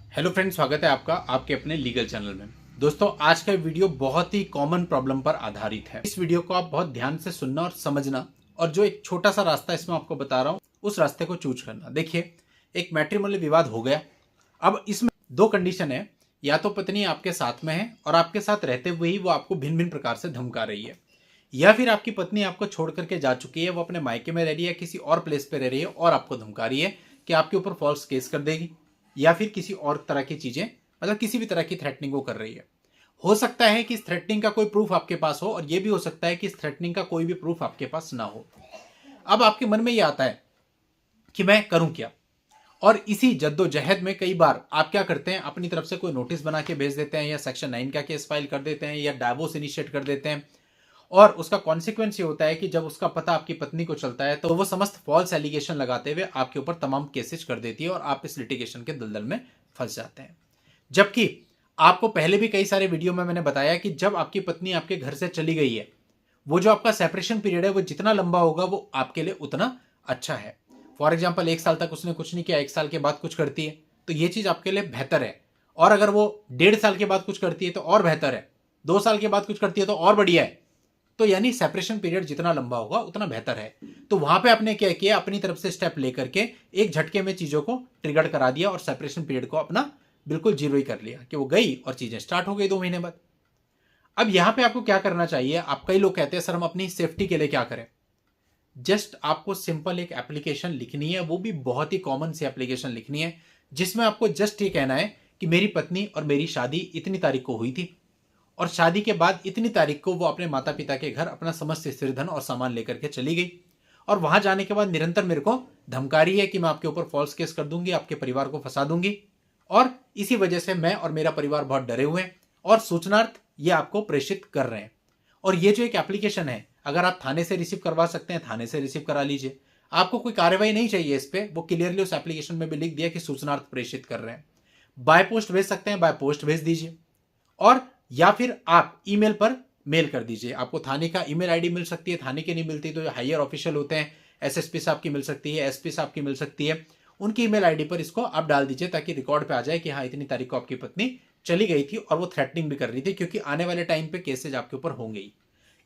Hello friends, स्वागत है आपका आपके अपने लीगल चैनल में। दोस्तों, आज का वीडियो बहुत ही कॉमन प्रॉब्लम पर आधारित है। इस वीडियो को आप बहुत ध्यान से सुनना और समझना, और जो एक छोटा सा रास्ता इसमें आपको बता रहा हूं उस रास्ते को चूज करना। देखिए, एक मैट्रिमोनियल विवाद हो गया। अब इसमें दो कंडीशन है, या तो पत्नी आपके साथ में है और आपके साथ रहते हुए ही वो आपको भिन्न भिन्न प्रकार से धमका रही है, या फिर आपकी पत्नी आपको छोड़ करके जा चुकी है, वो अपने मायके में रह रही है, किसी और प्लेस पे रह रही है और आपको धमका रही है कि आपके ऊपर फॉल्स केस कर देगी, या फिर किसी और तरह की चीजें, मतलब किसी भी तरह की थ्रेटनिंग वो कर रही है। हो सकता है कि इस थ्रेटनिंग का कोई प्रूफ आपके पास हो, और यह भी हो सकता है कि इस थ्रेटनिंग का कोई भी प्रूफ आपके पास ना हो। अब आपके मन में यह आता है कि मैं करूं क्या, और इसी जद्दोजहद में कई बार आप क्या करते हैं, अपनी तरफ से कोई नोटिस बना के भेज देते हैं, या सेक्शन 9 का केस फाइल कर देते हैं, या डाइवोर्स इनिशिएट कर देते हैं। और उसका कॉन्सिक्वेंस ये होता है कि जब उसका पता आपकी पत्नी को चलता है तो वो समस्त फॉल्स एलिगेशन लगाते हुए आपके ऊपर तमाम केसेस कर देती है, और आप इस लिटिगेशन के दलदल में फंस जाते हैं। जबकि आपको पहले भी कई सारे वीडियो में मैंने बताया कि जब आपकी पत्नी आपके घर से चली गई है, वो जो आपका सेपरेशन पीरियड है वो जितना लंबा होगा वो आपके लिए उतना अच्छा है। फॉर एग्जाम्पल, 1 साल तक उसने कुछ नहीं किया, 1 साल के बाद कुछ करती है तो ये चीज आपके लिए बेहतर है। और अगर वो 1.5 साल के बाद कुछ करती है तो और बेहतर है, 2 साल के बाद कुछ करती है तो और बढ़िया है। तो यानी सेपरेशन पीरियड जितना लंबा होगा उतना बेहतर है। तो वहां पे आपने क्या किया, अपनी तरफ से स्टेप लेकर के एक झटके में चीजों को ट्रिगर करा दिया, और सेपरेशन पीरियड को अपना बिल्कुल जीरो ही कर लिया कि वो गई और चीजें स्टार्ट हो गई 2 महीने बाद। अब यहां पे आपको क्या करना चाहिए, आप कई लोग कहते हैं सर हम अपनी सेफ्टी के लिए क्या करें। जस्ट आपको सिंपल एक एप्लीकेशन लिखनी है, वो भी बहुत ही कॉमन सी एप्लीकेशन लिखनी है, जिसमें आपको जस्ट ये कहना है कि मेरी पत्नी और मेरी शादी इतनी तारीख को हुई थी, और शादी के बाद इतनी तारीख को वो अपने माता पिता के घर अपना समस्त स्थिर और सामान लेकर के चली गई, और वहां जाने के बाद निरंतर मेरे को धमका रही है कि मैं आपके ऊपर फॉल्स केस कर दूंगी, आपके परिवार को फंसा दूंगी, और इसी वजह से मैं और मेरा परिवार बहुत डरे हुए हैं, और सूचनार्थ ये आपको प्रेषित कर रहे हैं। और ये जो एक एप्लीकेशन है, अगर आप थाने से रिसीव करवा सकते हैं थाने से रिसीव करा लीजिए, आपको कोई कार्रवाई नहीं चाहिए इस पे। वो क्लियरली उस एप्लीकेशन में भी लिख दिया कि सूचनार्थ प्रेषित कर रहे हैं। बाय पोस्ट भेज सकते हैं, बाय पोस्ट भेज दीजिए, और या फिर आप ईमेल पर मेल कर दीजिए। आपको थाने का ईमेल आईडी मिल सकती है, थाने की नहीं मिलती तो हायर ऑफिशियल होते हैं, एसएसपी साहब की मिल सकती है, एसपी साहब की मिल सकती है, उनकी ईमेल आईडी पर इसको आप डाल दीजिए, ताकि रिकॉर्ड पे आ जाए कि हाँ इतनी तारीख को आपकी पत्नी चली गई थी, और वो थ्रेटनिंग भी कर रही थी, क्योंकि आने वाले टाइम पे केसेज आपके ऊपर होंगे ही।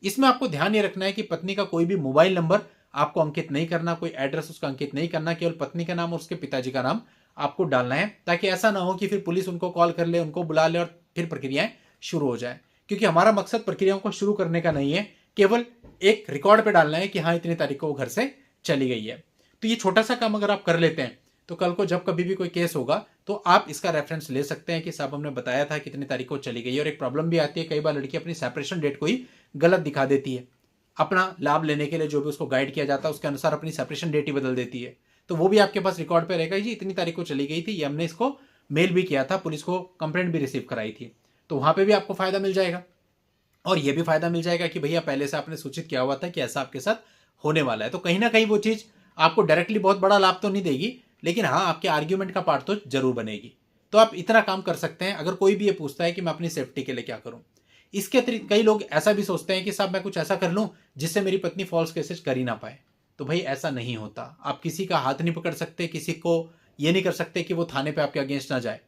इसमें आपको ध्यान ये रखना है कि पत्नी का कोई भी मोबाइल नंबर आपको अंकित नहीं करना, कोई एड्रेस उसका अंकित नहीं करना, केवल पत्नी का नाम और उसके पिताजी का नाम आपको डालना है, ताकि ऐसा ना हो कि फिर पुलिस उनको कॉल कर ले, उनको बुला ले, और फिर प्रक्रियाएं शुरू हो जाए। क्योंकि हमारा मकसद प्रक्रियाओं को शुरू करने का नहीं है, केवल एक रिकॉर्ड पे डालना है कि हाँ इतनी तारीख को वो घर से चली गई है। तो ये छोटा सा काम अगर आप कर लेते हैं तो कल को जब कभी भी कोई केस होगा तो आप इसका रेफरेंस ले सकते हैं कि साहब हमने बताया था कितनी तारीख को चली गई। और एक प्रॉब्लम भी आती है, कई बार लड़की अपनी सेपरेशन डेट को ही गलत दिखा देती है, अपना लाभ लेने के लिए जो भी उसको गाइड किया जाता है उसके अनुसार अपनी सेपरेशन डेट ही बदल देती है। तो वो भी आपके पास रिकॉर्ड पे रहेगा, जी इतनी तारीख को चली गई थी, ये हमने इसको मेल भी किया था, पुलिस को कंप्लेंट भी रिसीव कराई थी। तो वहां पे भी आपको फायदा मिल जाएगा, और यह भी फायदा मिल जाएगा कि भैया पहले से आपने सूचित किया हुआ था कि ऐसा आपके साथ होने वाला है। तो कहीं ना कहीं वो चीज आपको डायरेक्टली बहुत बड़ा लाभ तो नहीं देगी, लेकिन हाँ आपके आर्ग्यूमेंट का पार्ट तो जरूर बनेगी। तो आप इतना काम कर सकते हैं। अगर कोई भी ये पूछता है कि मैं अपनी सेफ्टी के लिए क्या करूं, इसके अतिरिक्त कई लोग ऐसा भी सोचते हैं कि साहब मैं कुछ ऐसा कर लूं जिससे मेरी पत्नी फॉल्स केसेस कर ही ना पाए। तो भाई ऐसा नहीं होता। आप किसी का हाथ नहीं पकड़ सकते, किसी को ये नहीं कर सकते कि वो थाने पे आपके अगेंस्ट ना जाए।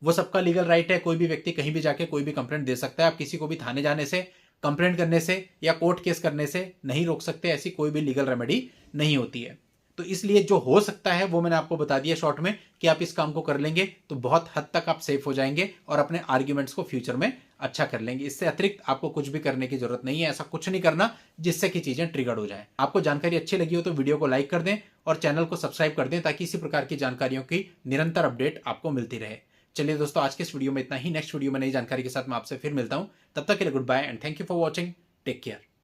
वो सबका लीगल राइट है, कोई भी व्यक्ति कहीं भी जाके कोई भी कंप्लेंट दे सकता है। आप किसी को भी थाने जाने से, कंप्लेंट करने से या कोर्ट केस करने से नहीं रोक सकते, ऐसी कोई भी लीगल रेमेडी नहीं होती है। तो इसलिए जो हो सकता है वो मैंने आपको बता दिया शॉर्ट में, कि आप इस काम को कर लेंगे तो बहुत हद तक आप सेफ हो जाएंगे और अपने आर्ग्यूमेंट्स को फ्यूचर में अच्छा कर लेंगे। इससे अतिरिक्त आपको कुछ भी करने की जरूरत नहीं है। ऐसा कुछ नहीं करना जिससे कि चीजें ट्रिगर हो जाएं। आपको जानकारी अच्छी लगी हो तो वीडियो को लाइक कर दें और चैनल को सब्सक्राइब कर दें, ताकि इसी प्रकार की जानकारियों की निरंतर अपडेट आपको मिलती रहे। चलिए दोस्तों, आज के इस वीडियो में इतना ही। नेक्स्ट वीडियो में नई जानकारी के साथ मैं आपसे फिर मिलता हूं। तब तक के लिए goodbye and thank you for watching. Take care.